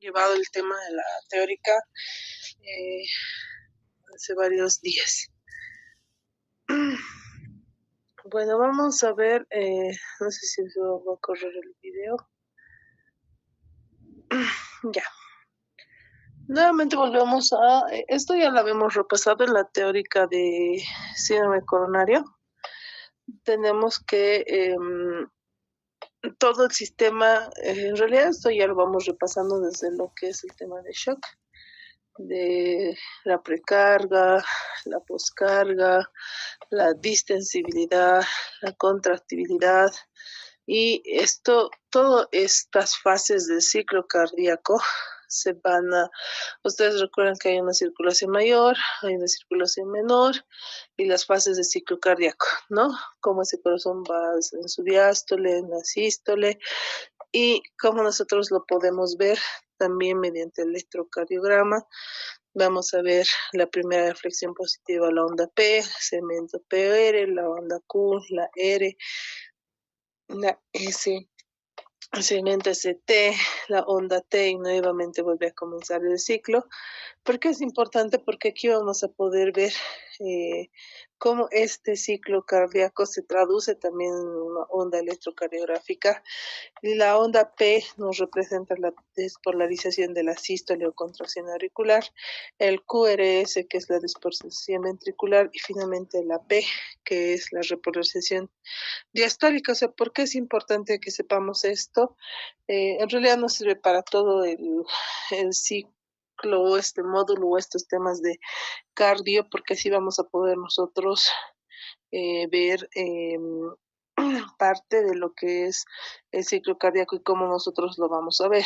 llevado el tema de la teórica eh, hace varios días. Bueno, vamos a ver, no sé si va a correr el video. Ya. Nuevamente volvemos a, esto ya lo habíamos repasado en la teórica de síndrome coronario. Tenemos que todo el sistema, en realidad esto ya lo vamos repasando desde lo que es el tema de shock, de la precarga, la poscarga, la distensibilidad, la contractibilidad, y esto, todas estas fases del ciclo cardíaco se van a, ustedes recuerdan que hay una circulación mayor, hay una circulación menor y las fases del ciclo cardíaco, ¿no? Como ese corazón va en su diástole, en la sístole, y como nosotros lo podemos ver también mediante el electrocardiograma. Vamos a ver la primera flexión positiva, la onda P, segmento PR, la onda Q, la R, la S, segmento ST, la onda T, y nuevamente vuelve a comenzar el ciclo. ¿Por qué es importante? Porque aquí vamos a poder ver cómo este ciclo cardíaco se traduce también en una onda electrocardiográfica. La onda P nos representa la despolarización de la sístole o contracción auricular, el QRS, que es la despolarización ventricular, y finalmente la P, que es la repolarización diastólica. O sea, ¿por qué es importante que sepamos esto? En realidad nos sirve para todo el ciclo, este módulo o estos temas de cardio, porque así vamos a poder nosotros ver parte de lo que es el ciclo cardíaco y cómo nosotros lo vamos a ver.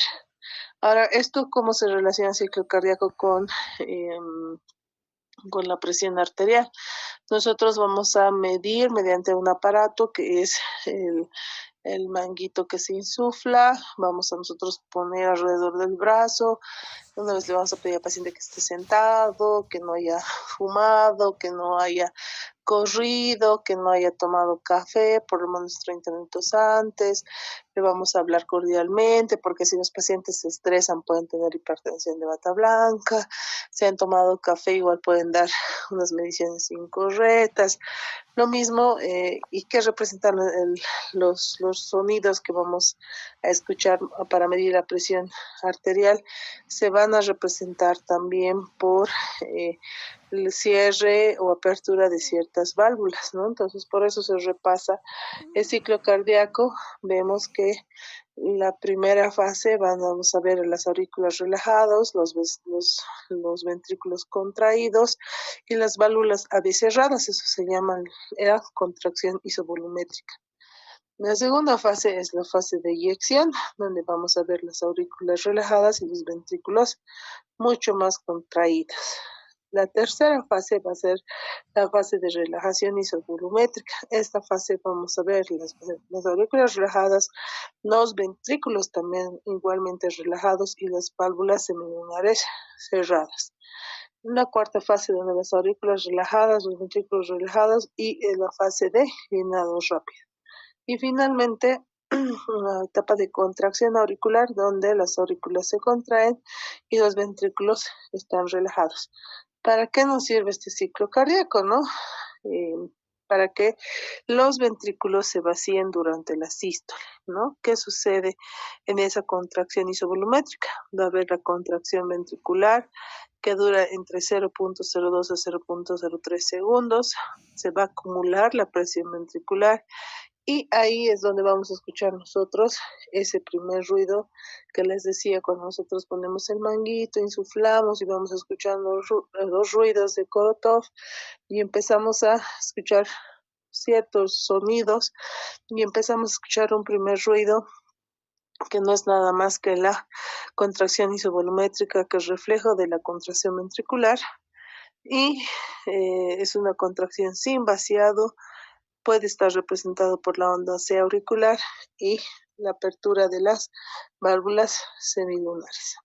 Ahora, esto cómo se relaciona el ciclo cardíaco con la presión arterial. Nosotros vamos a medir mediante un aparato que es el manguito que se insufla, vamos a nosotros poner alrededor del brazo. Una vez le vamos a pedir al paciente que esté sentado, que no haya fumado, que no haya corrido, que no haya tomado café por lo menos 30 minutos antes. Le vamos a hablar cordialmente, porque si los pacientes se estresan pueden tener hipertensión de bata blanca. Si han tomado café igual pueden dar unas mediciones incorrectas. Lo mismo, y que representan los sonidos que vamos a escuchar para medir la presión arterial, se van a representar también por el cierre o apertura de ciertas válvulas, ¿no? Entonces, por eso se repasa el ciclo cardíaco. Vemos que la primera fase vamos a ver las aurículas relajados, los ventrículos contraídos y las válvulas cerradas. Eso se llama la contracción isovolumétrica. La segunda fase es la fase de eyección, donde vamos a ver las aurículas relajadas y los ventrículos mucho más contraídos. La tercera fase va a ser la fase de relajación isovolumétrica. Esta fase vamos a ver las aurículas relajadas, los ventrículos también igualmente relajados y las válvulas semilunares cerradas. Una cuarta fase donde las aurículas relajadas, los ventrículos relajados y la fase de llenado rápido. Y finalmente, una etapa de contracción auricular donde las aurículas se contraen y los ventrículos están relajados. ¿Para qué nos sirve este ciclo cardíaco, no? Para que los ventrículos se vacíen durante la sístole, ¿no? ¿Qué sucede en esa contracción isovolumétrica? Va a haber la contracción ventricular que dura entre 0.02 a 0.03 segundos. Se va a acumular la presión ventricular y ahí es donde vamos a escuchar nosotros ese primer ruido que les decía, cuando nosotros ponemos el manguito, insuflamos y vamos escuchando los ruidos de Korotov y empezamos a escuchar ciertos sonidos y empezamos a escuchar un primer ruido que no es nada más que la contracción isovolumétrica, que es reflejo de la contracción ventricular, y es una contracción sin vaciado. Puede estar representado por la onda C auricular y la apertura de las válvulas semilunares.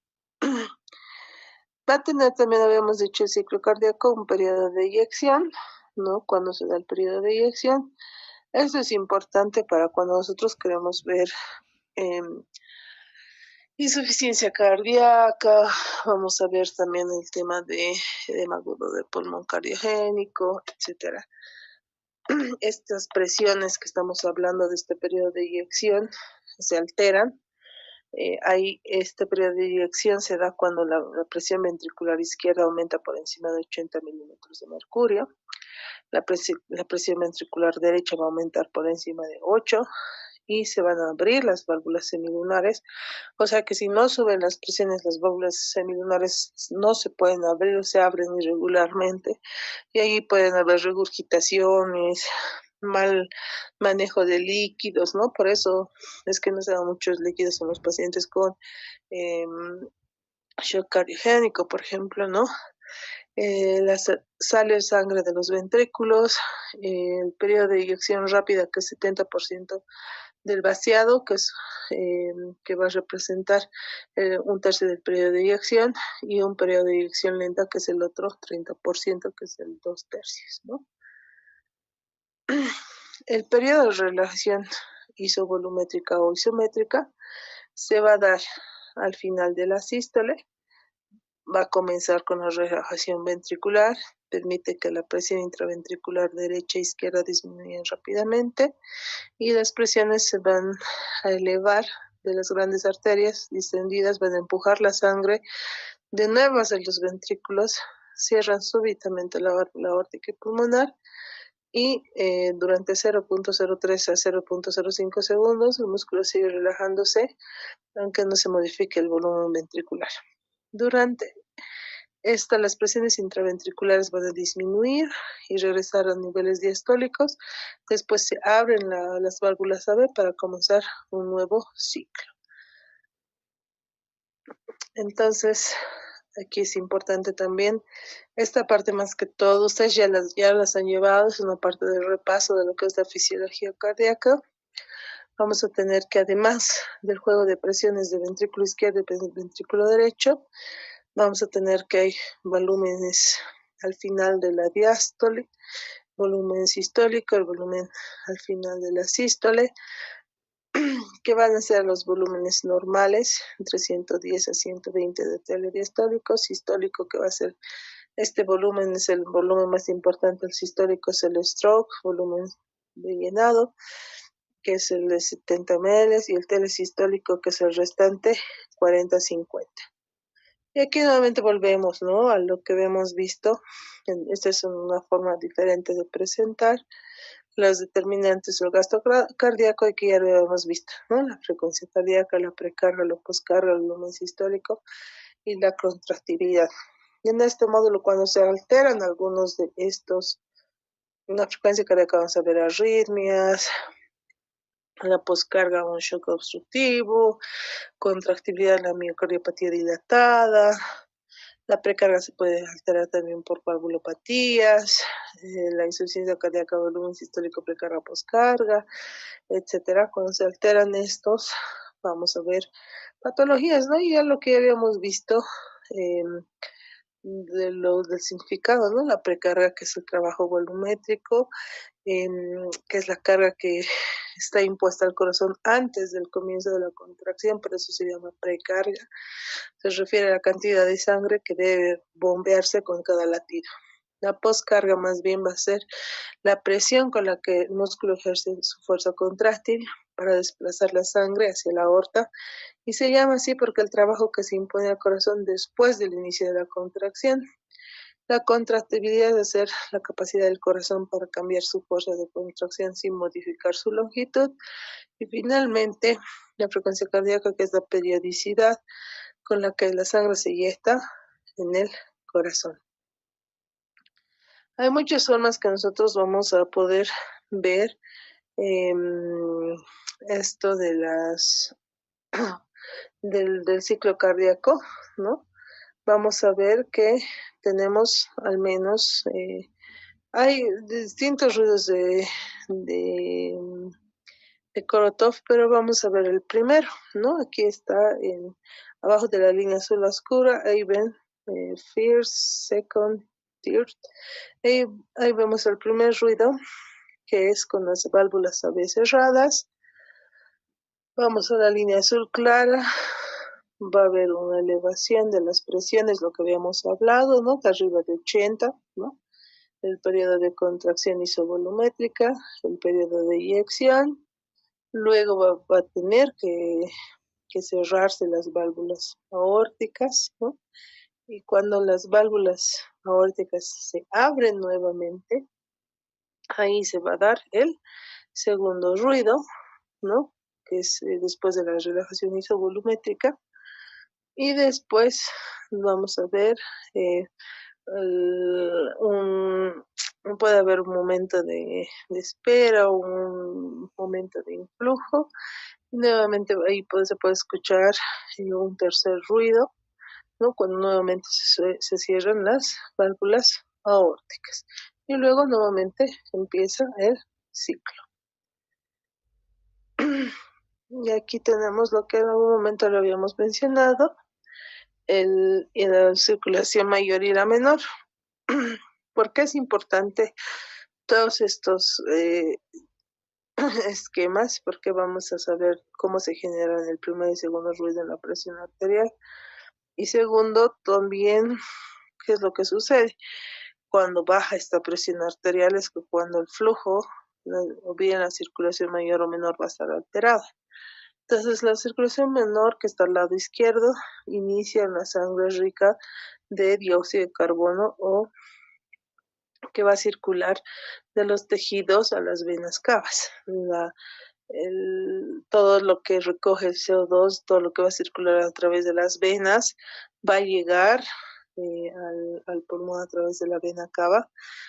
Va a tener también, habíamos dicho, el ciclo cardíaco, un periodo de eyección, ¿no? Cuando se da el periodo de eyección. Eso es importante para cuando nosotros queremos ver Insuficiencia cardíaca, vamos a ver también el tema de edema agudo de pulmón cardiogénico, etcétera. Estas presiones que estamos hablando de este periodo de eyección se alteran. Este periodo de eyección se da cuando la presión ventricular izquierda aumenta por encima de 80 milímetros de mercurio. La presión ventricular derecha va a aumentar por encima de 8 y se van a abrir las válvulas semilunares. O sea que si no suben las presiones, las válvulas semilunares no se pueden abrir o se abren irregularmente. Y ahí pueden haber regurgitaciones, mal manejo de líquidos, ¿no? Por eso es que no se dan muchos líquidos en los pacientes con eh, shock cardiogénico, por ejemplo, ¿no? Sale sangre de los ventrículos, el periodo de eyección rápida, que es 70% del vaciado, que va a representar un tercio del periodo de eyección, y un periodo de eyección lenta, que es el otro 30%, que es el 2/3, ¿no? El periodo de relajación isovolumétrica o isométrica se va a dar al final de la sístole. Va a comenzar con la relajación ventricular, permite que la presión intraventricular derecha e izquierda disminuyan rápidamente y las presiones se van a elevar de las grandes arterias distendidas, van a empujar la sangre de nuevo hacia los ventrículos, cierran súbitamente la válvula aórtica y pulmonar y durante 0.03 a 0.05 segundos el músculo sigue relajándose, aunque no se modifique el volumen ventricular. Durante las presiones intraventriculares van a disminuir y regresar a niveles diastólicos. Después se abren las válvulas AB para comenzar un nuevo ciclo. Entonces, aquí es importante también esta parte, más que todo, ustedes ya las han llevado, es una parte del repaso de lo que es la fisiología cardíaca. Vamos a tener que, además del juego de presiones de ventrículo izquierdo y ventrículo derecho, vamos a tener que hay volúmenes al final de la diástole, volumen sistólico, el volumen al final de la sístole, que van a ser los volúmenes normales, entre 110 a 120 de telediastólico, sistólico, que va a ser este volumen, es el volumen más importante. El sistólico es el stroke, volumen de llenado, que es el de 70 ml, y el telesistólico, que es el restante, 40-50. Y aquí nuevamente volvemos, ¿no?, a lo que hemos visto. Esta es una forma diferente de presentar las determinantes del gasto cardíaco, y que ya lo hemos visto, ¿no? La frecuencia cardíaca, la precarga, la poscarga, el volumen sistólico y la contractividad. Y en este módulo, cuando se alteran algunos de estos, una frecuencia cardíaca, vamos a ver arritmias, la poscarga, un shock obstructivo, contractividad, la miocardiopatía dilatada. La precarga se puede alterar también por valvulopatías, la insuficiencia cardíaca, volumen sistólico, precarga, poscarga, etcétera. Cuando se alteran estos, vamos a ver patologías, ¿no? Y ya lo que habíamos visto eh, del significado, ¿no? La precarga, que es el trabajo volumétrico, que es la carga que está impuesta al corazón antes del comienzo de la contracción, por eso se llama precarga. Se refiere a la cantidad de sangre que debe bombearse con cada latido. La poscarga más bien va a ser la presión con la que el músculo ejerce su fuerza contráctil para desplazar la sangre hacia la aorta, y se llama así porque el trabajo que se impone al corazón después del inicio de la contracción. La contractibilidad de ser la capacidad del corazón para cambiar su fuerza de contracción sin modificar su longitud. Y finalmente, la frecuencia cardíaca, que es la periodicidad con la que la sangre se inyecta en el corazón. Hay muchas formas que nosotros vamos a poder ver eh, esto de del ciclo cardíaco, ¿no? Vamos a ver que tenemos al menos, hay distintos ruidos de, de Korotov, pero vamos a ver el primero, ¿no? Aquí está abajo de la línea azul oscura, ahí ven first, second, third. Ahí vemos el primer ruido, que es con las válvulas AB cerradas. Vamos a la línea azul clara, va a haber una elevación de las presiones, lo que habíamos hablado, ¿no? De arriba de 80, ¿no? El periodo de contracción isovolumétrica, el periodo de eyección, luego va a tener que cerrarse las válvulas aórticas, ¿no? Y cuando las válvulas aórticas se abren nuevamente, ahí se va a dar el segundo ruido, ¿no? Que es después de la relajación isovolumétrica. Y después vamos a ver, eh, un, puede haber un momento de espera, un momento de influjo. Y nuevamente ahí se puede escuchar un tercer ruido, ¿no? Cuando nuevamente se cierran las válvulas aórticas. Y luego nuevamente empieza el ciclo. Y aquí tenemos lo que en algún momento lo habíamos mencionado, la circulación mayor y la menor. ¿Por qué es importante todos estos esquemas? Porque vamos a saber cómo se generan el primer y segundo ruido en la presión arterial. Y segundo, también, ¿qué es lo que sucede? Cuando baja esta presión arterial es que cuando el flujo, o bien la circulación mayor o menor, va a estar alterada. Entonces, la circulación menor, que está al lado izquierdo, inicia en la sangre rica de dióxido de carbono, o que va a circular de los tejidos a las venas cavas. Todo lo que recoge el CO2, todo lo que va a circular a través de las venas, va a llegar al pulmón a través de la vena cava.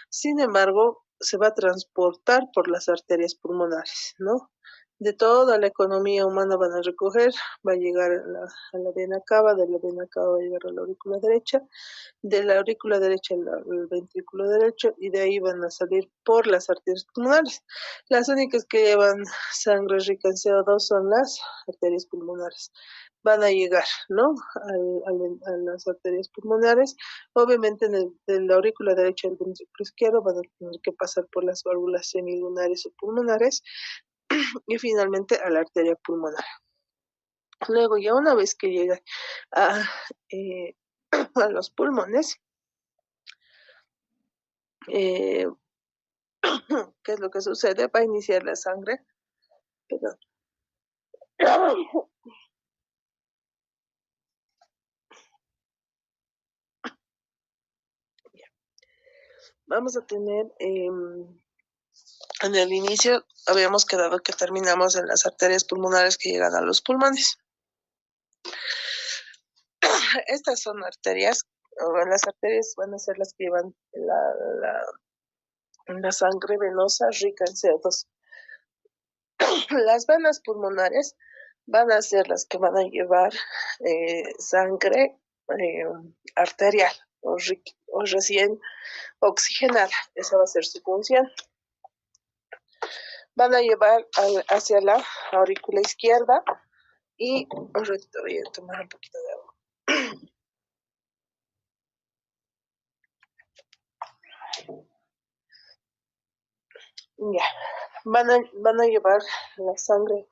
Sin embargo, se va a transportar por las arterias pulmonares, ¿no? De toda la economía humana van a recoger, va a llegar a la vena cava, de la vena cava va a llegar a la aurícula derecha, de la aurícula derecha al ventrículo derecho, y de ahí van a salir por las arterias pulmonares. Las únicas que llevan sangre rica en CO2 son las arterias pulmonares. Van a llegar, ¿no? A las arterias pulmonares. Obviamente de la aurícula derecha al ventrículo izquierdo van a tener que pasar por las válvulas semilunares o pulmonares y finalmente a la arteria pulmonar. Luego, ya una vez que llega a, eh, a los pulmones, ¿qué es lo que sucede? Va a iniciar la sangre. Perdón. Vamos a tener, en el inicio habíamos quedado que terminamos en las arterias pulmonares que llegan a los pulmones. Estas son arterias, las arterias van a ser las que llevan la sangre venosa rica en CO2. Las venas pulmonares van a ser las que van a llevar sangre arterial o recién oxigenada. Esa va a ser su función. Van a llevar hacia la aurícula izquierda y un ratito voy a tomar un poquito de agua. Ya, van a llevar la sangre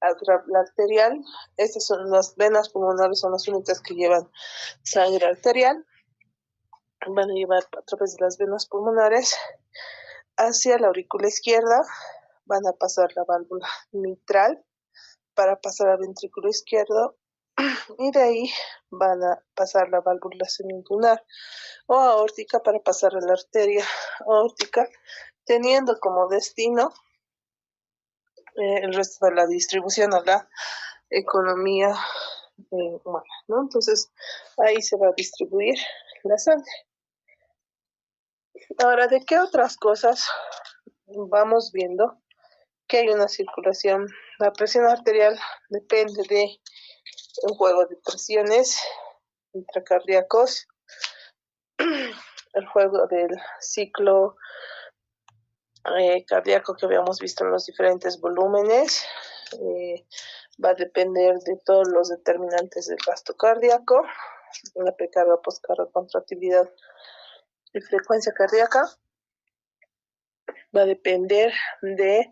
la arterial. Estas son las venas pulmonares, son las únicas que llevan sangre arterial. Van a llevar a través de las venas pulmonares hacia la aurícula izquierda, van a pasar la válvula mitral para pasar al ventrículo izquierdo, y de ahí van a pasar la válvula semilunar o aórtica para pasar a la arteria aórtica, teniendo como destino el resto de la distribución a la economía humana, ¿no? Entonces ahí se va a distribuir la sangre. Ahora, ¿de qué otras cosas vamos viendo que hay una circulación? La presión arterial depende de un juego de presiones intracardíacos, el juego del ciclo cardíaco que habíamos visto en los diferentes volúmenes. Va a depender de todos los determinantes del gasto cardíaco, la precarga, poscarga, contractividad y frecuencia cardíaca. Va a depender de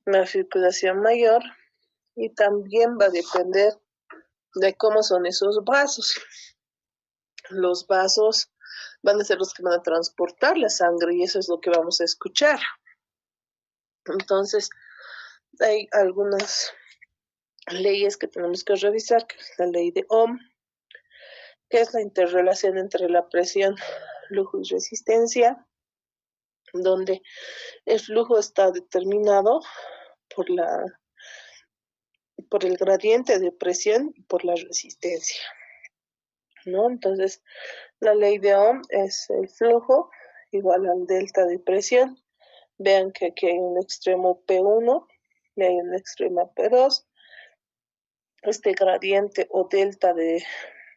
la circulación mayor, y también va a depender de cómo son esos vasos. Los vasos van a ser los que van a transportar la sangre y eso es lo que vamos a escuchar. Entonces, hay algunas leyes que tenemos que revisar, que es la ley de Ohm, que es la interrelación entre la presión, flujo y resistencia, donde el flujo está determinado por por el gradiente de presión y por la resistencia, ¿no? Entonces, la ley de Ohm es el flujo igual al delta de presión. Vean que aquí hay un extremo P1 y hay un extremo P2. Este gradiente o delta de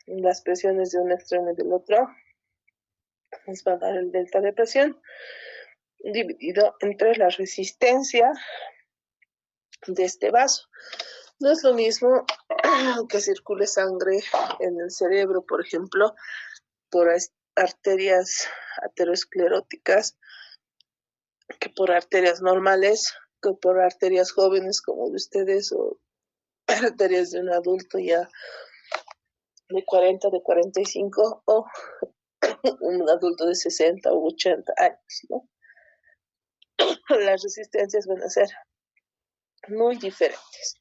las presiones de un extremo y del otro nos va a dar el delta de presión dividido entre la resistencia de este vaso. No es lo mismo que circule sangre en el cerebro, por ejemplo, por arterias ateroscleróticas, que por arterias normales, que por arterias jóvenes como de ustedes o arterias de un adulto ya de 40, de 45 o un adulto de 60 o 80 años, ¿no? Las resistencias van a ser muy diferentes.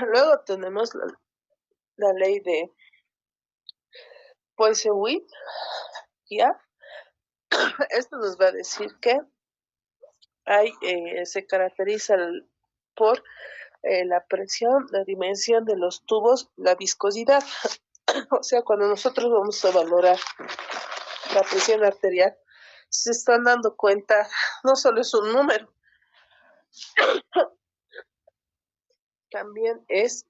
Luego tenemos la ley de Poiseuille, ¿ya? Esto nos va a decir que se caracteriza por la presión, la dimensión de los tubos, la viscosidad. O sea, cuando nosotros vamos a valorar la presión arterial, se están dando cuenta, no solo es un número, también es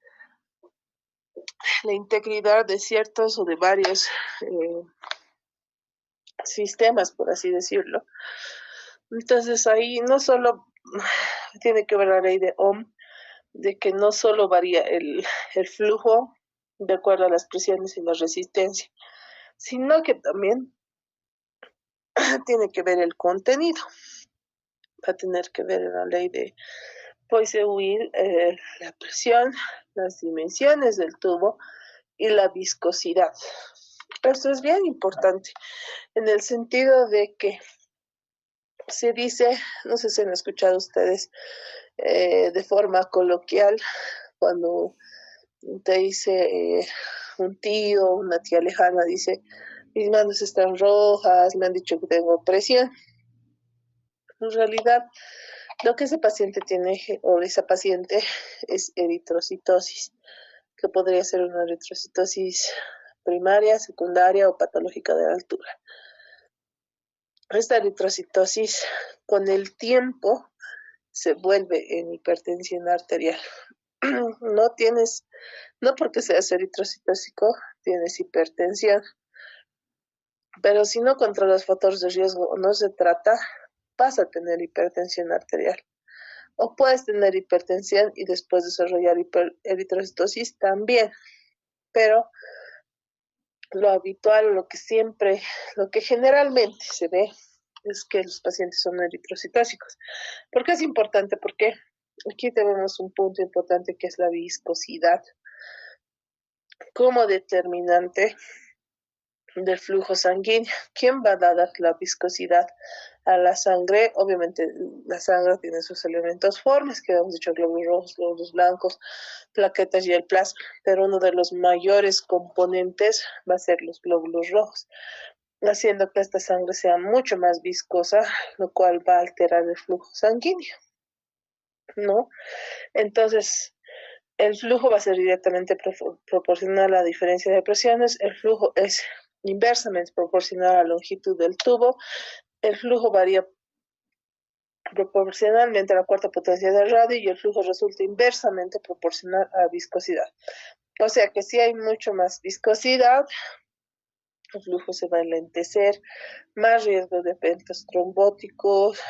la integridad de ciertos o de varios sistemas, por así decirlo. Entonces ahí no solo tiene que ver la ley de Ohm, de que no solo varía el flujo de acuerdo a las presiones y la resistencia, sino que también tiene que ver el contenido. Va a tener que ver la ley de Poiseuille, la presión, las dimensiones del tubo y la viscosidad. Esto es bien importante en el sentido de que se dice, no sé si han escuchado ustedes de forma coloquial, cuando te dice un tío, una tía lejana, dice, mis manos están rojas, me han dicho que tengo presión. En realidad, lo que ese paciente tiene o esa paciente es eritrocitosis, que podría ser una eritrocitosis primaria, secundaria o patológica de la altura. Esta eritrocitosis con el tiempo se vuelve en hipertensión arterial. No porque seas eritrocitósico, tienes hipertensión, pero si no controlas factores de riesgo o no se trata, vas a tener hipertensión arterial. O puedes tener hipertensión y después desarrollar eritrocitosis también, pero lo habitual, lo que generalmente se ve es que los pacientes son eritrocitósicos. ¿Por qué es importante? Porque aquí tenemos un punto importante que es la viscosidad como determinante del flujo sanguíneo. ¿Quién va a dar la viscosidad a la sangre? Obviamente la sangre tiene sus elementos formes, que hemos dicho glóbulos rojos, glóbulos blancos, plaquetas y el plasma, pero uno de los mayores componentes va a ser los glóbulos rojos, haciendo que esta sangre sea mucho más viscosa, lo cual va a alterar el flujo sanguíneo, ¿no? Entonces, el flujo va a ser directamente proporcional a la diferencia de presiones. El flujo es inversamente proporcional a la longitud del tubo. El flujo varía proporcionalmente a la cuarta potencia del radio y el flujo resulta inversamente proporcional a la viscosidad. O sea que si hay mucho más viscosidad, el flujo se va a enlentecer, más riesgo de eventos trombóticos,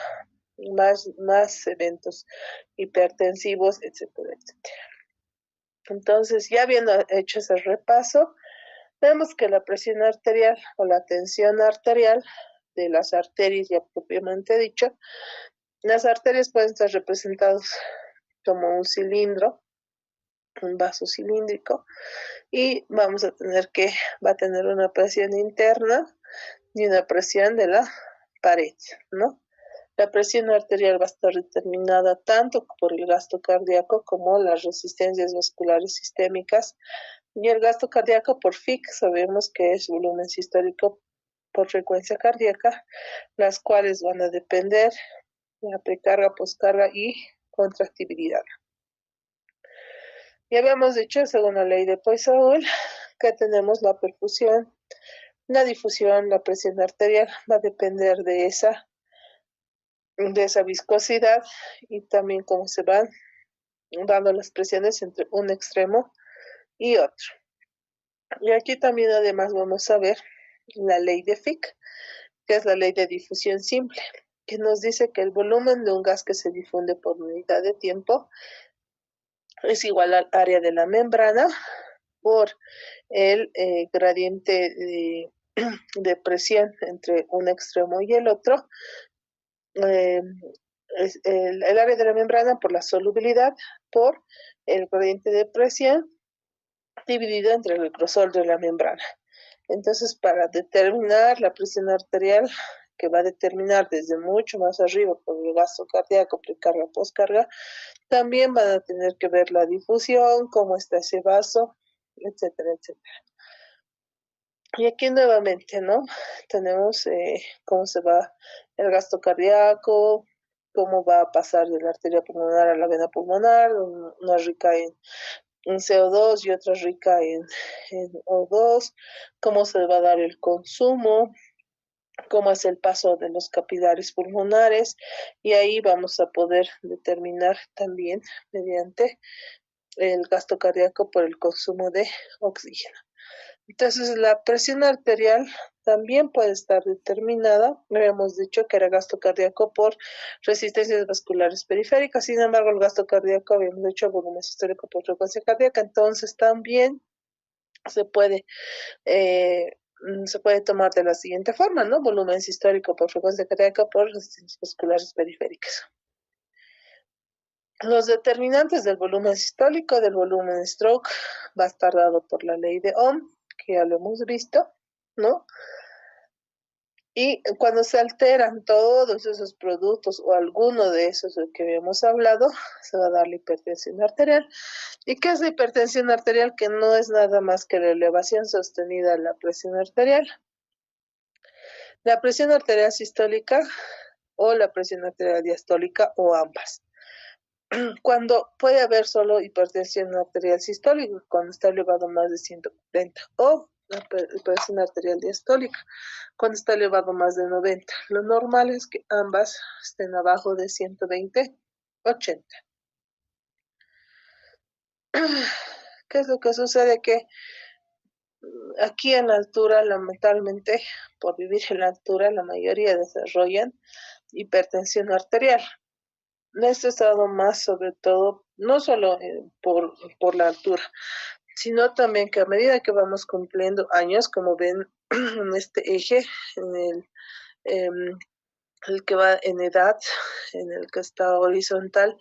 más eventos hipertensivos, etcétera, etcétera. Entonces, ya habiendo hecho ese repaso, vemos que la presión arterial o la tensión arterial de las arterias, ya propiamente dicho, las arterias pueden estar representadas como un cilindro un vaso cilíndrico, y vamos a tener que, va a tener una presión interna y una presión de la pared, ¿no? La presión arterial va a estar determinada tanto por el gasto cardíaco como las resistencias vasculares sistémicas. Y el gasto cardíaco por FIC sabemos que es volumen sistólico por frecuencia cardíaca, las cuales van a depender de la precarga, poscarga y contractibilidad. Ya habíamos dicho, según la ley de Poisson, que tenemos la perfusión, la difusión, la presión arterial va a depender de esa viscosidad y también cómo se van dando las presiones entre un extremo y otro. Y aquí también además vamos a ver la ley de Fick, que es la ley de difusión simple, que nos dice que el volumen de un gas que se difunde por unidad de tiempo es igual al área de la membrana por el gradiente de presión entre un extremo y el otro. Eh, el área de la membrana por la solubilidad por el gradiente de presión dividido entre el grosor de la membrana. Entonces, para determinar la presión arterial, que va a determinar desde mucho más arriba por el gasto cardíaco, precarga, poscarga, también van a tener que ver la difusión, cómo está ese vaso, etcétera, etcétera. Y aquí nuevamente, ¿no? Tenemos cómo se va el gasto cardíaco, cómo va a pasar de la arteria pulmonar a la vena pulmonar, una rica en CO2 y otra rica en O2, cómo se va a dar el consumo, cómo es el paso de los capilares pulmonares, y ahí vamos a poder determinar también mediante el gasto cardíaco por el consumo de oxígeno. Entonces, la presión arterial también puede estar determinada, habíamos dicho que era gasto cardíaco por resistencias vasculares periféricas, sin embargo, el gasto cardíaco habíamos dicho volumen sistólico por frecuencia cardíaca, entonces también se puede, se puede tomar de la siguiente forma, ¿no? Volumen sistólico por frecuencia cardíaca por resistencias vasculares periféricas. Los determinantes del volumen sistólico, del volumen stroke, va a estar dado por la ley de Ohm, que ya lo hemos visto, ¿no? Y cuando se alteran todos esos productos o alguno de esos de que habíamos hablado, se va a dar la hipertensión arterial. ¿Y qué es la hipertensión arterial? Que no es nada más que la elevación sostenida de la presión arterial. La presión arterial sistólica o la presión arterial diastólica o ambas. Cuando puede haber solo hipertensión arterial sistólica, cuando está elevado más de 140, o la presión arterial diastólica, cuando está elevado más de 90. Lo normal es que ambas estén abajo de 120, 80. ¿Qué es lo que sucede? Que aquí en la altura, lamentablemente, por vivir en la altura, la mayoría desarrollan hipertensión arterial. Esto está dado más sobre todo, no solo por la altura, sino también que a medida que vamos cumpliendo años, como ven en este eje, en el que va en edad, en el que está horizontal,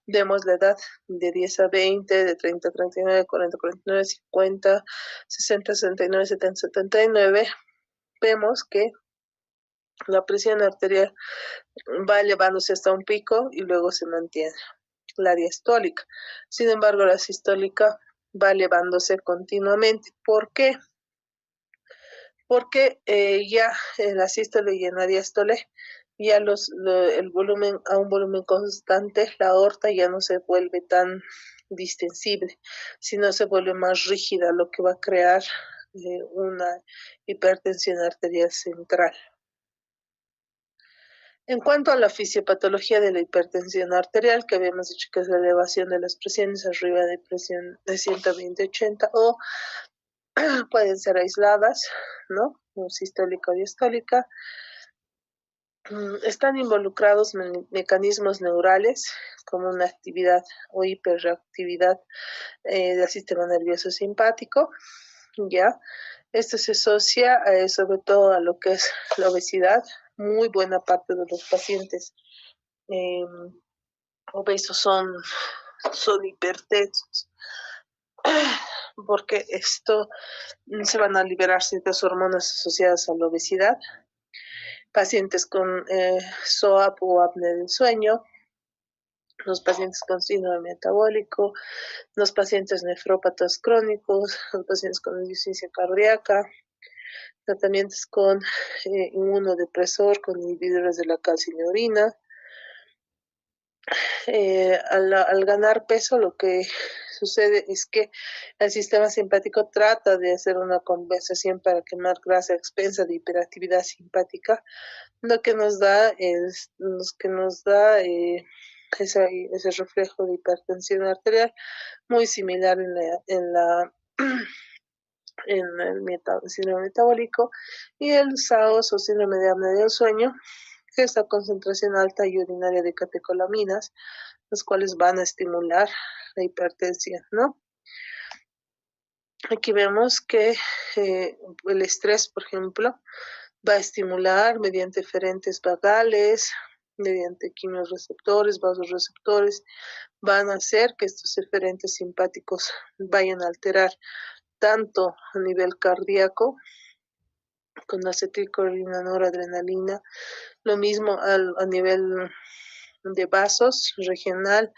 vemos la edad de 10 a 20, de 30 a 39, 40 a 49, 50, 60, 69, 70, 79. Vemos que la presión arterial va elevándose hasta un pico y luego se mantiene la diastólica. Sin embargo, la sistólica va elevándose continuamente. ¿Por qué? Porque ya en la sístole y en la diástole ya el volumen, a un volumen constante, la aorta ya no se vuelve tan distensible, sino se vuelve más rígida, lo que va a crear una hipertensión arterial central. En cuanto a la fisiopatología de la hipertensión arterial, que habíamos dicho que es la elevación de las presiones arriba de presión de 120-80 o pueden ser aisladas, ¿no? Sistólica o diastólica. Están involucrados mecanismos neurales como una actividad o hiperreactividad del sistema nervioso simpático, ¿ya? Esto se asocia sobre todo a lo que es la obesidad. Muy buena parte de los pacientes obesos son hipertensos. porque esto se van a liberar ciertas hormonas asociadas a la obesidad. Pacientes con SOAP o apnea del sueño, los pacientes con síndrome metabólico, los pacientes nefrópatas crónicos, los pacientes con insuficiencia cardíaca, tratamientos con inmunodepresor, con inhibidores de la calcineurina. Al ganar peso, lo que sucede es que el sistema simpático trata de hacer una compensación para quemar grasa a expensa de hiperactividad simpática, lo que nos da ese reflejo de hipertensión arterial muy similar en el síndrome metabólico, y el SAOS o síndrome de apnea del sueño, que es la concentración alta y urinaria de catecolaminas, los cuales van a estimular la hipertensión, ¿no? Aquí vemos que el estrés, por ejemplo, va a estimular mediante eferentes vagales, mediante quimiorreceptores, vasoreceptores, van a hacer que estos eferentes simpáticos vayan a alterar tanto a nivel cardíaco, con acetilcolina, noradrenalina, lo mismo a nivel de vasos regional,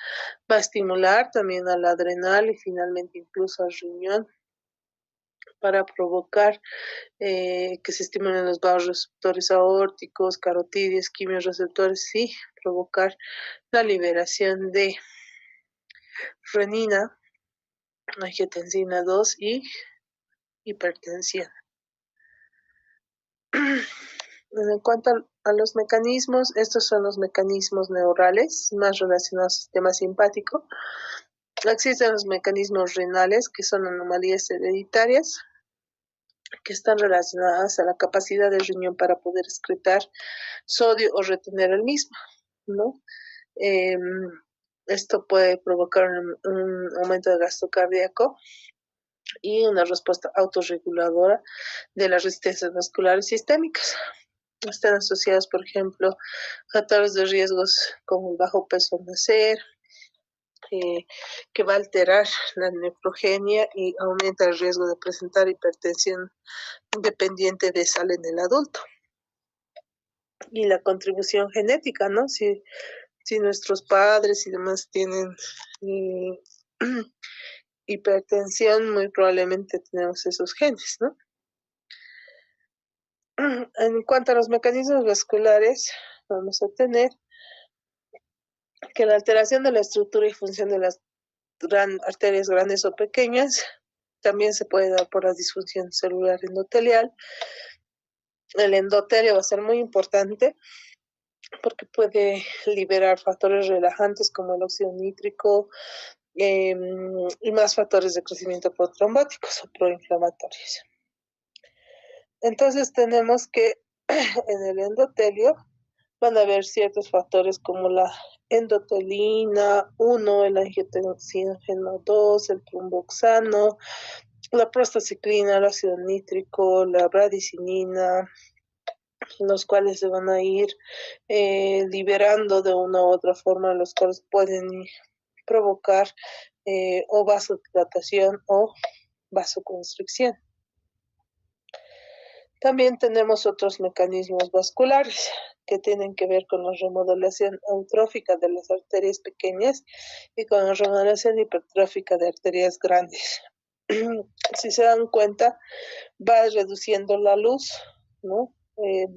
va a estimular también al adrenal y finalmente incluso al riñón para provocar que se estimulen los vasoreceptores aórticos, carotidios, quimiorreceptores y provocar la liberación de renina, angiotensina 2 y hipertensión. En cuanto a los mecanismos, estos son los mecanismos neurales más relacionados al sistema simpático. Existen los mecanismos renales, que son anomalías hereditarias, que están relacionadas a la capacidad del riñón para poder excretar sodio o retener el mismo, ¿no? Eh, Esto puede provocar un aumento de gasto cardíaco y una respuesta autorreguladora de las resistencias vasculares sistémicas. Están asociados, por ejemplo, factores de riesgos como el bajo peso al nacer, que va a alterar la nefrogenia y aumenta el riesgo de presentar hipertensión dependiente de sal en el adulto. Y la contribución genética, ¿no? Si nuestros padres y demás tienen hipertensión, muy probablemente tenemos esos genes, ¿no? En cuanto a los mecanismos vasculares, vamos a tener que la alteración de la estructura y función de las arterias grandes o pequeñas también se puede dar por la disfunción celular endotelial. El endotelio va a ser muy importante porque puede liberar factores relajantes como el óxido nítrico y más factores de crecimiento protrombóticos o proinflamatorios. Entonces tenemos que en el endotelio van a haber ciertos factores como la endotelina 1, el angiotensina 2, el tromboxano, la prostaciclina, el ácido nítrico, la bradicinina, los cuales se van a ir liberando de una u otra forma, los cuales pueden provocar o vasodilatación o vasoconstricción. También tenemos otros mecanismos vasculares que tienen que ver con la remodelación eutrófica de las arterias pequeñas y con la remodelación hipertrófica de arterias grandes. Si se dan cuenta, va reduciendo la luz, ¿no? De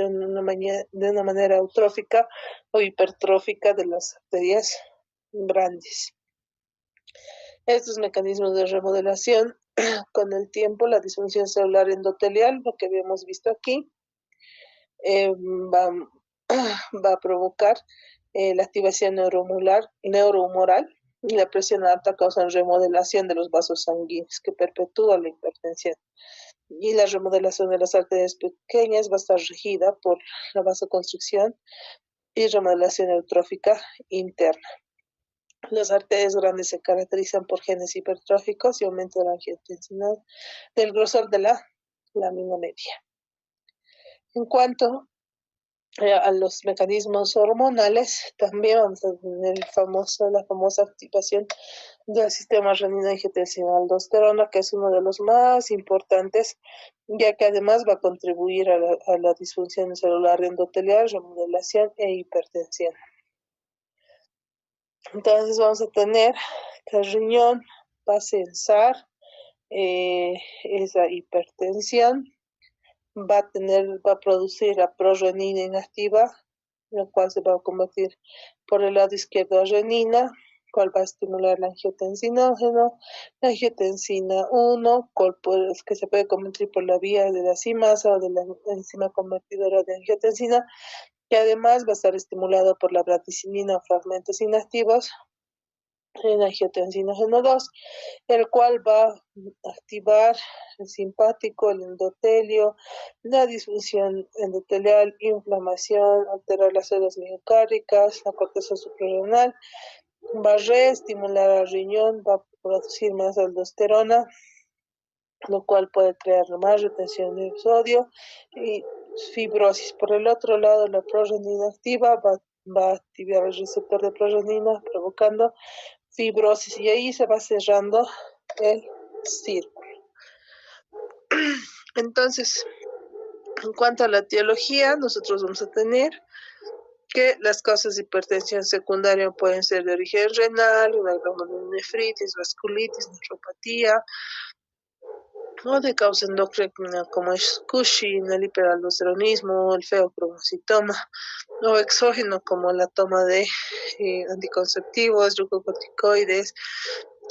una manera eutrófica o hipertrófica de las arterias grandes. Estos mecanismos de remodelación, con el tiempo, la disfunción celular endotelial, lo que habíamos visto aquí, va a provocar la activación neurohumoral y la presión alta causa remodelación de los vasos sanguíneos que perpetúa la hipertensión. Y la remodelación de las arterias pequeñas va a estar regida por la vasoconstricción y remodelación eutrófica interna. Las arterias grandes se caracterizan por genes hipertróficos y aumento de la angiotensina del grosor de la lámina media. En cuanto a los mecanismos hormonales, también vamos a tener la famosa activación del sistema renina-angiotensina-aldosterona, que es uno de los más importantes, ya que además va a contribuir a la disfunción celular endotelial, remodelación e hipertensión. Entonces vamos a tener que el riñón va a censar esa hipertensión, va a producir la prorenina inactiva, lo cual se va a convertir por el lado izquierdo a renina, cual va a estimular la angiotensinógeno, la angiotensina 1, que se puede convertir por la vía de la simasa o de la enzima convertidora de angiotensina, que además va a estar estimulado por la bradicinina o fragmentos inactivos en angiotensinógeno 2, el cual va a activar el simpático, el endotelio, la disfunción endotelial, inflamación, alterar las células miocárdicas, la corteza suprarrenal, va a reestimular al riñón, va a producir más aldosterona, lo cual puede crear más retención de sodio y fibrosis. Por el otro lado, la prorenina activa va a activar el receptor de prorenina, provocando fibrosis, y ahí se va cerrando el círculo. Entonces, en cuanto a la etiología, nosotros vamos a tener que las causas de hipertensión secundaria pueden ser de origen renal, una glomerulonefritis, vasculitis, nefropatía, o de causa endocrina como es Cushing, el hiperaldosteronismo, el feocromocitoma, o exógeno como la toma de anticonceptivos, glucocorticoides,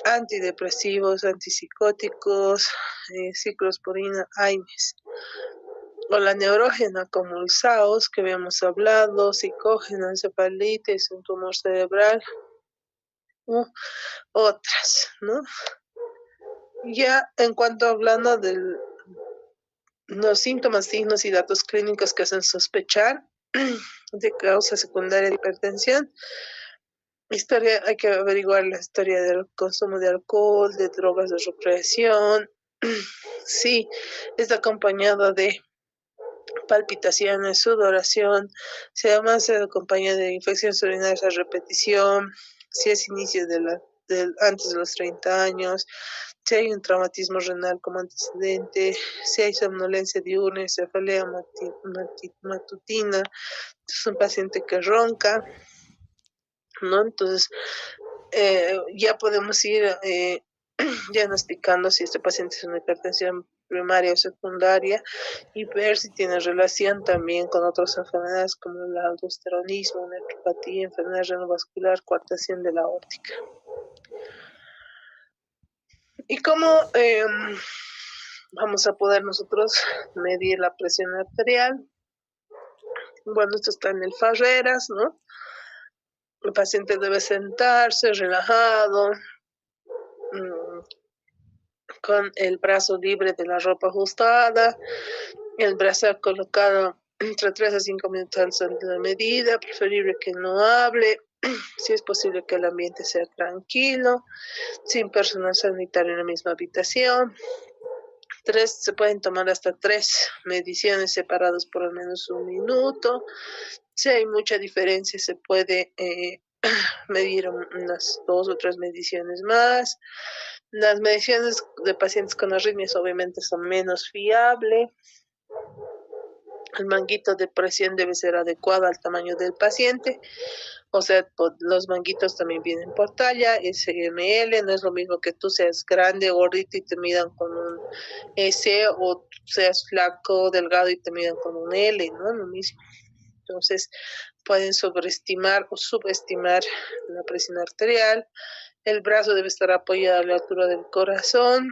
antidepresivos, antipsicóticos, ciclosporina, AINES. O la neurógena como el SAOS que habíamos hablado, psicógena, encefalitis, un tumor cerebral, otras, ¿no? Ya en cuanto hablando de los síntomas, signos y datos clínicos que hacen sospechar de causa secundaria de hipertensión, hay que averiguar la historia del consumo de alcohol, de drogas de recreación, sí, está acompañado de palpitaciones, sudoración, si además se acompaña de infecciones urinarias a repetición, si es inicio antes de los 30 años, si hay un traumatismo renal como antecedente, si hay somnolencia diurna, cefalea matutina, es un paciente que ronca, ¿no? Entonces, ya podemos ir diagnosticando si este paciente es una hipertensión primaria o secundaria y ver si tiene relación también con otras enfermedades como el aldosteronismo, nefropatía, enfermedad renovascular, coartación de la aórtica. ¿Y cómo vamos a poder nosotros medir la presión arterial? Bueno, esto está en el Farreras, ¿no? El paciente debe sentarse relajado, con el brazo libre de la ropa ajustada, el brazo colocado entre 3 a 5 minutos antes de la medida, preferible que no hable, si es posible que el ambiente sea tranquilo, sin personal sanitario en la misma habitación. Se pueden tomar hasta 3 mediciones separadas por al menos 1 minuto. Si hay mucha diferencia, se puede medir unas 2 o 3 mediciones más. Las mediciones de pacientes con arritmias obviamente son menos fiables. El manguito de presión debe ser adecuado al tamaño del paciente. O sea, los manguitos también vienen por talla, SML, no es lo mismo que tú seas grande, gordito y te midan con un S, o seas flaco, delgado y te midan con un L, ¿no? Lo mismo. Entonces, pueden sobreestimar o subestimar la presión arterial. El brazo debe estar apoyado a la altura del corazón.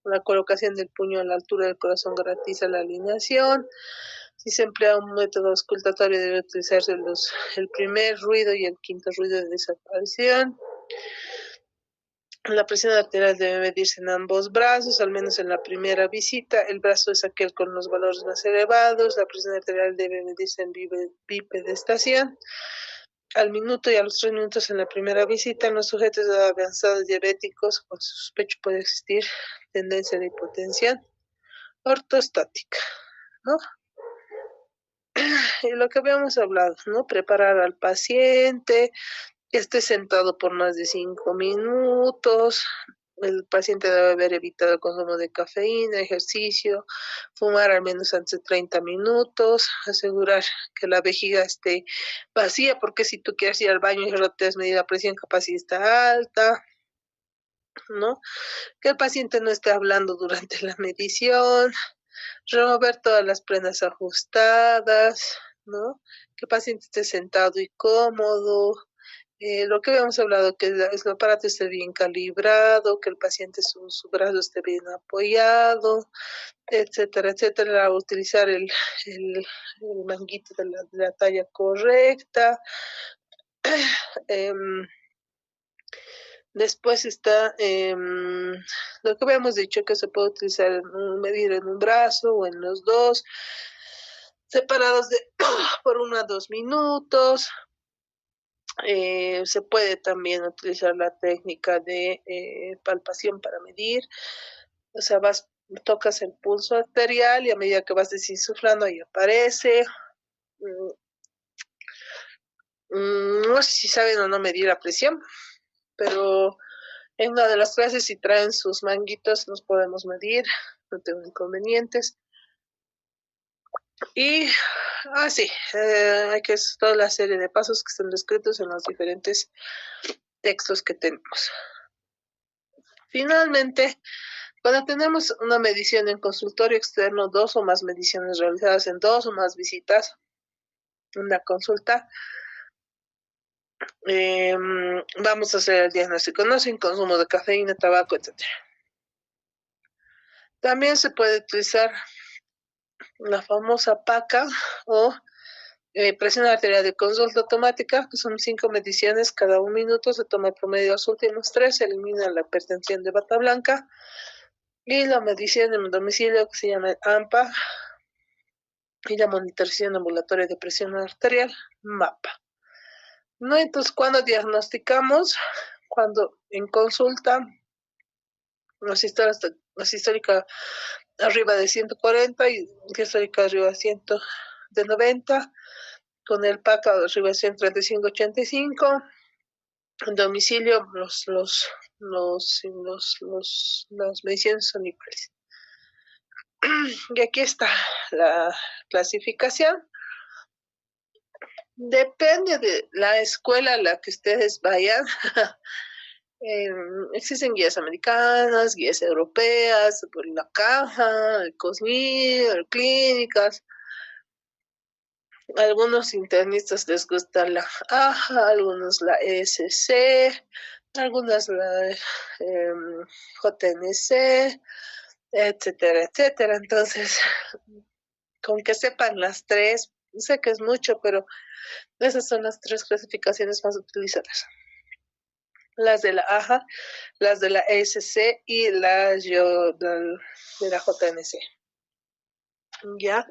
La colocación del puño a la altura del corazón garantiza la alineación. Si se emplea un método auscultatorio, debe utilizarse el primer ruido y el quinto ruido de desaparición. La presión arterial debe medirse en ambos brazos, al menos en la primera visita. El brazo es aquel con los valores más elevados. La presión arterial debe medirse en bipedestación. Al minuto y a los 3 minutos en la primera visita, en los sujetos avanzados diabéticos con sospecho puede existir tendencia de hipotensión ortostática, ¿no? Y lo que habíamos hablado, ¿no? Preparar al paciente, que esté sentado por más de 5 minutos. El paciente debe haber evitado el consumo de cafeína, ejercicio, fumar al menos antes de 30 minutos, asegurar que la vejiga esté vacía, porque si tú quieres ir al baño y no te has medido la presión, capaz si está alta, ¿no? Que el paciente no esté hablando durante la medición, remover todas las prendas ajustadas, ¿no? Que el paciente esté sentado y cómodo. Lo que habíamos hablado, que el aparato esté bien calibrado, que el paciente su brazo esté bien apoyado, etcétera, etcétera. Utilizar el manguito de la talla correcta. Em, Después está lo que habíamos dicho, que se puede utilizar, medir en un brazo o en los dos, separados por 1 a 2 minutos. Se puede también utilizar la técnica de palpación para medir. O sea, tocas el pulso arterial y a medida que vas desinsuflando ahí aparece. Mm, no sé si saben o no medir la presión, pero en una de las clases, si traen sus manguitos, los podemos medir, no tengo inconvenientes. Y sí, hay que hacer toda la serie de pasos que están descritos en los diferentes textos que tenemos. Finalmente, cuando tenemos una medición en consultorio externo, 2 o más mediciones realizadas en 2 o más visitas, una consulta, vamos a hacer el diagnóstico, no sin consumo de cafeína, tabaco, etc. También se puede utilizar la famosa PACA o presión arterial de consulta automática, que son 5 mediciones cada 1 minuto, se toma el promedio de los últimos 3, se elimina la hipertensión de bata blanca, y la medición en domicilio, que se llama AMPA, y la monitorización ambulatoria de presión arterial, MAPA. ¿No? Entonces, cuando diagnosticamos, cuando en consulta, la sistólica arriba de 140 y la histórica arriba de 90, con el PACA arriba de 135-85, en domicilio las mediciones son iguales. Y aquí está la clasificación. Depende de la escuela a la que ustedes vayan. Existen guías americanas, guías europeas, por la caja, el COSMIR, clínicas. Algunos internistas les gusta la AJA, algunos la ESC, algunas la JNC, etcétera, etcétera. Entonces, con que sepan las tres, sé que es mucho, pero esas son las 3 clasificaciones más utilizadas. Las de la AJA, las de la ESC y las de la JNC. ¿Ya?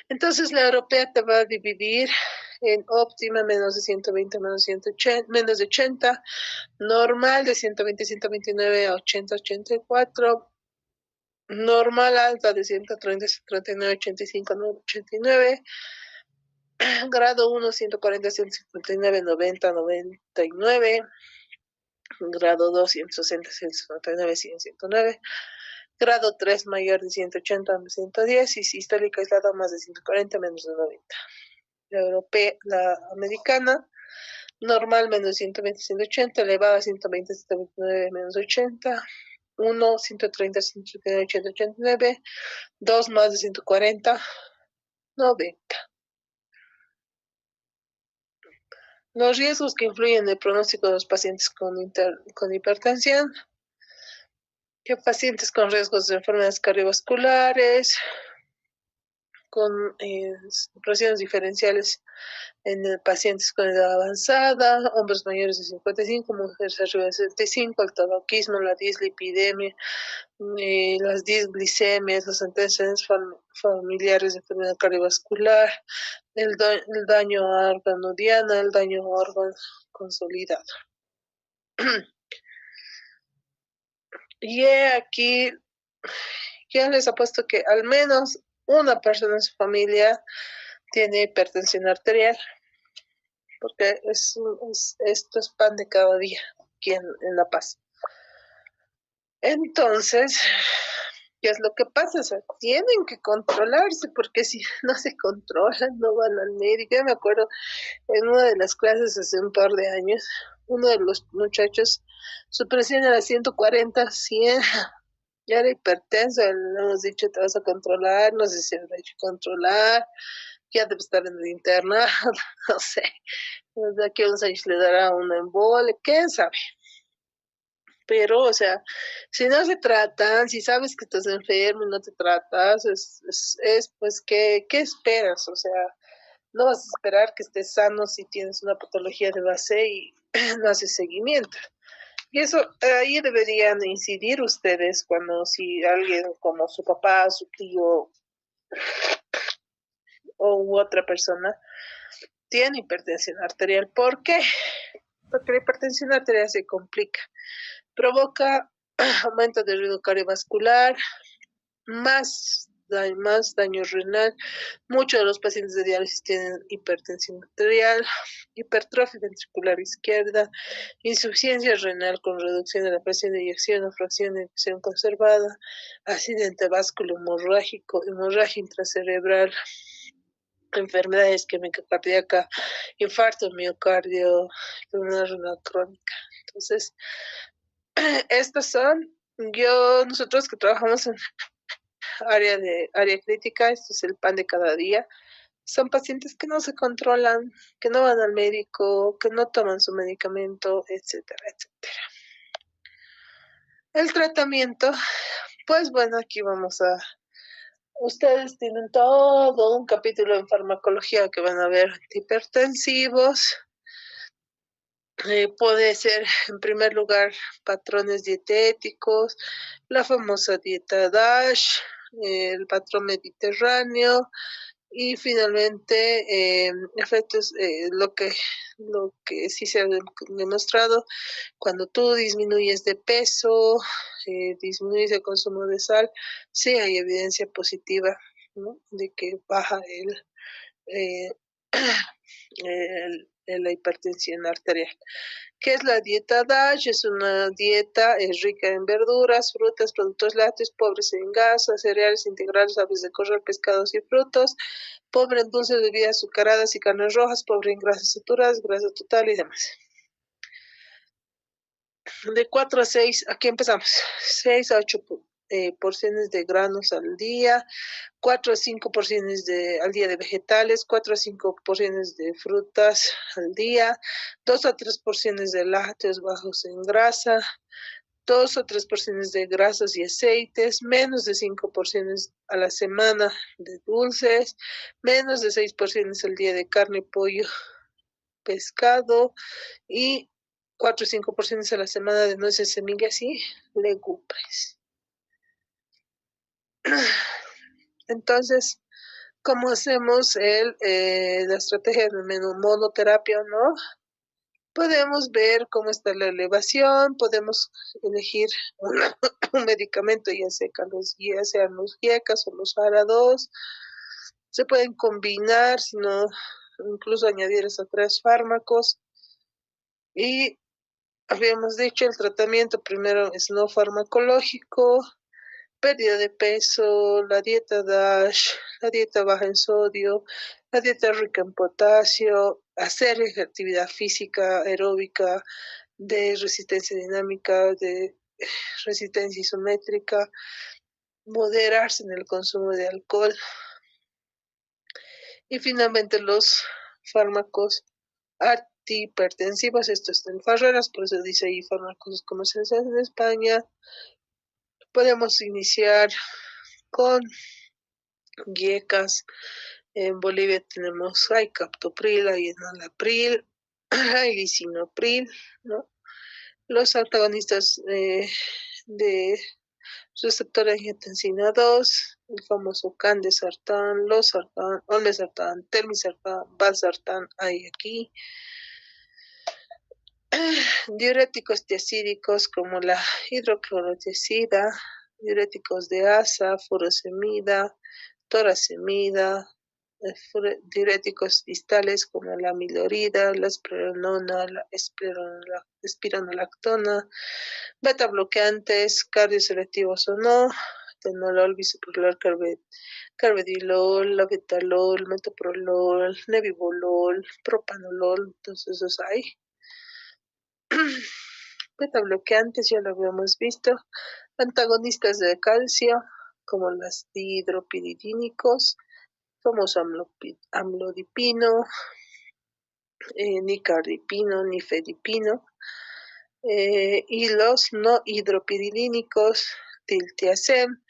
Entonces la europea te va a dividir en óptima, menos de 120, menos de 80, normal de 120, 129 a 80, 84, normal alta de 130, 139, 85, 89, grado 1, 140, 159, 90, 99, grado 2, 160, 159, 100, 109, grado 3 mayor de 180 a 110 y sistólica aislada más de 140 menos de 90. La europea, la americana, normal menos 120, 180, elevada 120, 129 menos 80, 1, 130, 139, 80, 89, 2 más de 140, 90. Los riesgos que influyen en el pronóstico de los pacientes con hipertensión, que pacientes con riesgos de enfermedades cardiovasculares, con presiones diferenciales en pacientes con edad avanzada, hombres mayores de 55, mujeres arriba de 65, el tabaquismo, la dislipidemia, las disglicemias, los antecedentes familiares de enfermedad cardiovascular, el daño a órgano diana, el daño a órgano consolidado. Y aquí ya les apuesto que al menos una persona en su familia tiene hipertensión arterial, porque esto es pan de cada día aquí en La Paz. Entonces, ¿qué es lo que pasa? O sea, tienen que controlarse, porque si no se controlan, no van al médico. Yo me acuerdo en una de las clases hace un par de años, uno de los muchachos, su presión era 140, 100, ya era hipertenso, le hemos dicho, te vas a controlar, no sé si lo ha hecho controlar, ya debe estar en el internado, no sé, de aquí a unos años le dará una embole, quién sabe. Pero, o sea, si no se tratan, si sabes que estás enfermo y no te tratas, pues, ¿qué esperas? O sea, no vas a esperar que estés sano si tienes una patología de base y no haces seguimiento. Y eso, ahí deberían incidir ustedes cuando si alguien como su papá, su tío o u otra persona tiene hipertensión arterial. ¿Por qué? Porque la hipertensión arterial se complica. Provoca aumento del riesgo cardiovascular, más daño renal. Muchos de los pacientes de diálisis tienen hipertensión arterial, hipertrofia ventricular izquierda, insuficiencia renal con reducción de la presión de eyección o fracción de eyección conservada, accidente vascular hemorrágico, hemorragia intracerebral, enfermedad isquémica cardíaca, infarto miocardio, enfermedad renal crónica. Entonces, estos son, nosotros que trabajamos en área crítica, esto es el pan de cada día, son pacientes que no se controlan, que no van al médico, que no toman su medicamento, etcétera, etcétera. El tratamiento, pues bueno, aquí ustedes tienen todo un capítulo en farmacología que van a ver antihipertensivos. Puede ser, en primer lugar, patrones dietéticos, la famosa dieta DASH, el patrón mediterráneo y finalmente efectos, lo que sí se ha demostrado, cuando tú disminuyes de peso, disminuyes el consumo de sal, sí hay evidencia positiva, ¿no?, de que baja eh, la hipertensión arterial. ¿Qué es la dieta DASH? Es una dieta rica en verduras, frutas, productos lácteos, pobres en grasas, cereales integrales, aves de corral, pescados y frutos, pobre en dulces, bebidas azucaradas y carnes rojas, pobre en grasas saturadas, grasa total y demás. De 4 a 6, aquí empezamos, 6 a 8 porciones de granos al día, 4 a 5 porciones al día de vegetales, 4 a 5 porciones de frutas al día, 2 a 3 porciones de lácteos bajos en grasa, 2 o 3 porciones de grasas y aceites, menos de 5 porciones a la semana de dulces, menos de 6 porciones al día de carne, pollo, pescado y 4 o 5 porciones a la semana de nueces, semillas y legumbres. Entonces, ¿cómo hacemos la estrategia de menú monoterapia o no? Podemos ver cómo está la elevación, podemos elegir un medicamento, ya sean los GIECAS o los ARA2. Se pueden combinar, sino incluso añadir esos 3 fármacos. Y habíamos dicho, el tratamiento primero es no farmacológico, pérdida de peso, la dieta DASH, la dieta baja en sodio, la dieta rica en potasio, hacer actividad física aeróbica, de resistencia dinámica, de resistencia isométrica, moderarse en el consumo de alcohol y finalmente los fármacos antihipertensivos. Esto está en Farreras, por eso dice ahí fármacos comercializados en España. Podemos iniciar con GIECAS. En Bolivia tenemos captopril, enalapril, lisinopril, ¿no? Los antagonistas de receptor de angiotensina 2, el famoso candesartán, losartán, olmesartán, telmisartán, valsartán, hay aquí. Diuréticos tiacídicos como la hidroclorotiazida, diuréticos de asa, furosemida, toracemida, diuréticos distales como la amilorida, la espleronona, la espironolactona, beta bloqueantes, cardioselectivos o no, tenolol, bisoprolol, carvedilol, labetalol, metoprolol, nebivolol, propanolol, entonces esos hay. Beta bloqueantes ya lo habíamos visto, antagonistas de calcio como las dihidropiridínicos, famoso amlodipino, nicardipino, nifedipino, y los no hidropiridínicos, tiltiazem,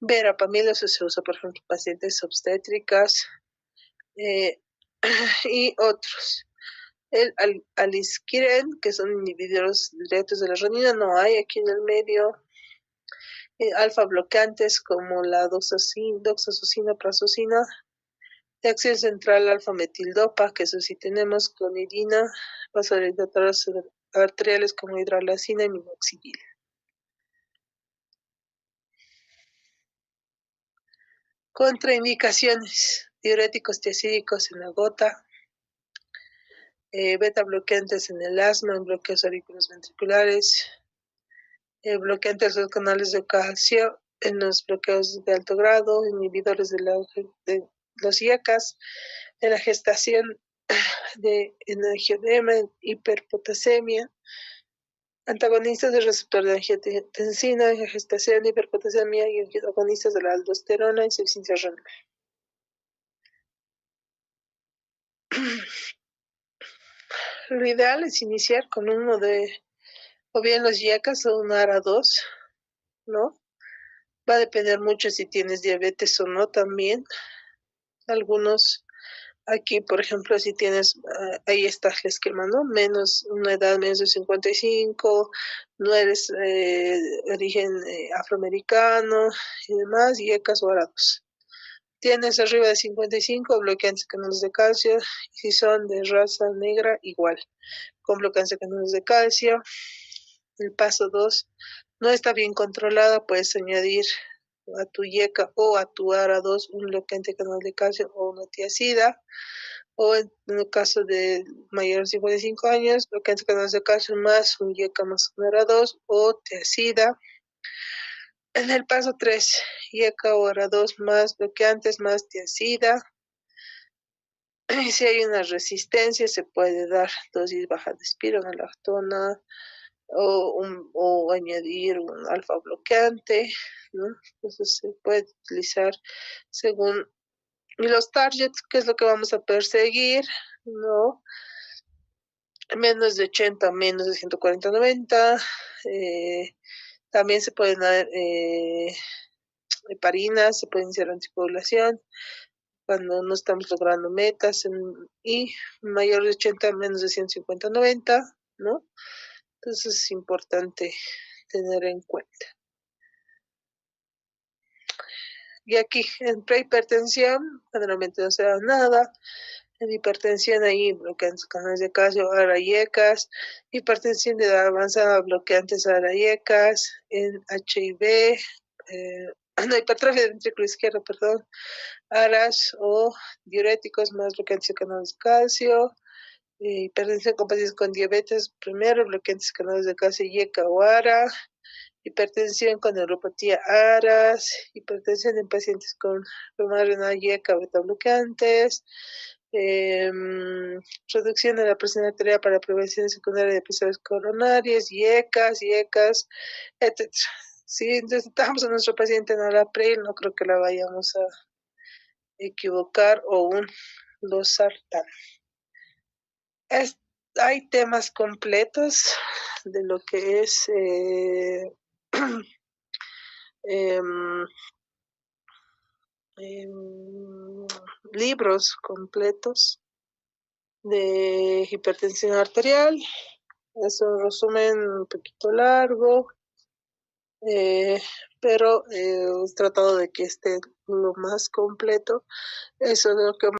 verapamil, eso se usa por ejemplo en pacientes obstétricas, y otros. El alisquiren, que son inhibidores directos de la renina, no hay aquí en el medio. Alfa bloqueantes como la doxazosina, prazosina, de acción central alfa-metildopa, que eso sí tenemos, clonidina, vasodilatadores arteriales como hidralacina y minoxidil. Contraindicaciones: diuréticos tiacídicos en la gota, beta bloqueantes en el asma, en bloqueos auriculares ventriculares, bloqueantes de los canales de calcio en los bloqueos de alto grado, inhibidores de los IACAS, en la gestación de angioedema, hiperpotasemia, antagonistas del receptor de angiotensina, gestación, hiperpotasemia y antagonistas de la aldosterona, insuficiencia renal. Lo ideal es iniciar con uno de, o bien los YACAS o un ARA2, ¿no? Va a depender mucho si tienes diabetes o no también. Algunos aquí, por ejemplo, si tienes, ahí está el esquema, ¿no? Una edad menos de 55, no eres origen afroamericano y demás, y YACAS o ARA2. Tienes arriba de 55, bloqueantes canales de calcio, y si son de raza negra, igual, con bloqueantes canales de calcio. El paso 2, no está bien controlada, puedes añadir a tu YECA o a tu ARA2 un bloqueante canal de calcio o una tiacida, o en el caso de mayores de 55 años, bloqueante canales de calcio más un YECA más un ARA2 o tiacida. En el paso 3, YECA o ARA2 más bloqueantes más tiacida. Y si hay una resistencia, se puede dar dosis baja de espironolactona o añadir un alfa bloqueante, ¿no? Entonces se puede utilizar según los targets, que es lo que vamos a perseguir, ¿no? Menos de 80, menos de 140, 90. También se pueden dar heparinas, se puede iniciar anticoagulación cuando no estamos logrando metas, y mayor de 80, menos de 150, 90, ¿no? Entonces es importante tener en cuenta. Y aquí en prehipertensión generalmente no se da nada. En hipertensión ahí bloqueantes canales de calcio, ARA-YECAS, hipertensión de edad avanzada, bloqueantes ARA-YECAS, en HIV, no, hipertrofia del ventrículo izquierdo, perdón, ARAS o diuréticos más bloqueantes de canales de calcio, hipertensión con pacientes con diabetes, primero bloqueantes canales de calcio, YECA o ARA, hipertensión con neuropatía ARAS, hipertensión en pacientes con enfermedad renal, YECA, beta bloqueantes, reducción de la presión arterial para prevención secundaria de episodios coronarios, YECAS, etc. Si necesitamos a nuestro paciente en la PREIL, no creo que la vayamos a equivocar o un losartán. Hay temas completos de lo que es libros completos de hipertensión arterial. Es un resumen un poquito largo, pero he tratado de que esté lo más completo. Eso es lo que